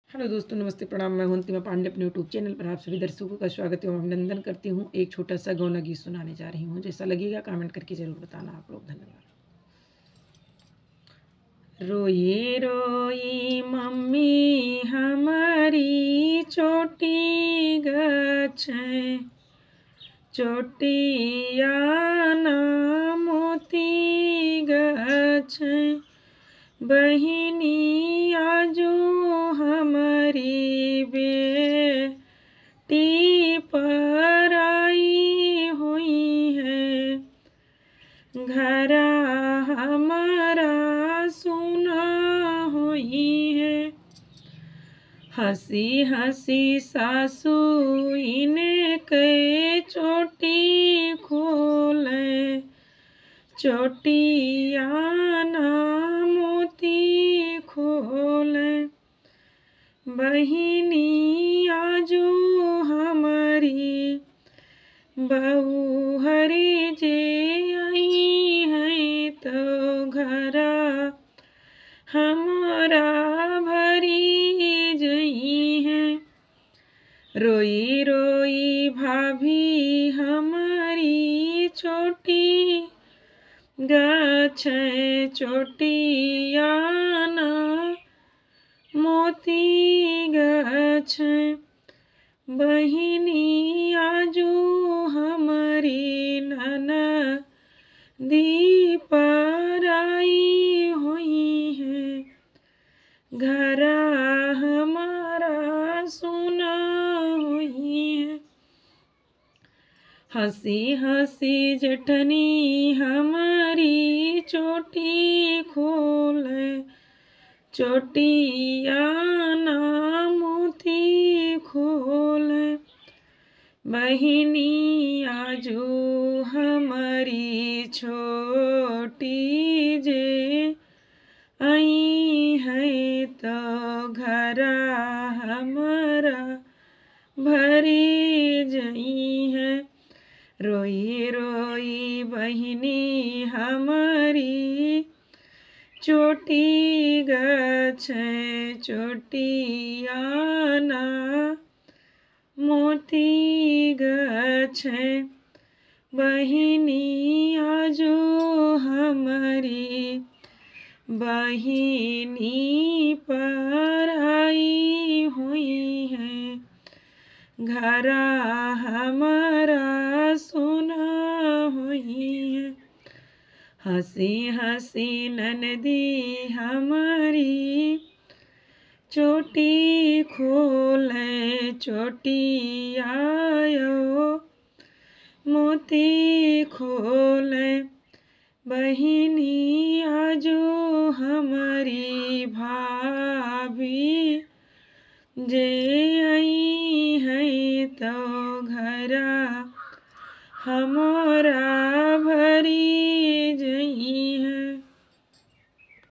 Hello दोस्तों, नमस्ते, प्रणाम। मैं हूं अंतिमा पांडे। अपने यूट्यूब चैनल पर आप सभी दर्शकों का स्वागत एवं अभिनंदन करती हूं। एक छोटा सा गौना गीत सुनाने जा रही हूं। जैसा लगेगा कमेंट करके ज़रूर बताना आप लोग। धन्यवाद। रोई रोई मम्मी हमारी चोटी गछे, चोटिया ना मोती गछे। बहिनी आजो हमारी बेटी पर आई हुई है, घरा हमारा सुना हुई है। हंसी हंसी सासू इन्हें के चोटी खोले, चोटिया ना मोती खोले। बहिनी आजो हमारी बहू हरी जे आई है, तो घरा हमारा भरी जई है। रोई रोई भाभी हमारी छोटी गछे, चोटिया ना मोती गछे। बहिनी आजो हमारी ननदी पर आई हुई है, घरा हमारा सुना हुई है। हंसी हंसी जेठनी हमारी चोटी खोले, चोटिया ना मोती खोले। बहिनी आजो हमारी छोटी जे आई है, तो घरा हमारा भरी जई है। रोई रोई बहिनी हमारी चोटी गछे, चोटिया ना मोती गछे। बहिनी आजो हमारी बहिनी पर आई हुई है, घरा हमारा सुना हुई है। हंसी हंसी ननदी हमारी चोटी खोले, चोटिया मोती खोले। बहिनी आजो हमारी भाभी जे आई है, तो घरा हमारा भरी जई है।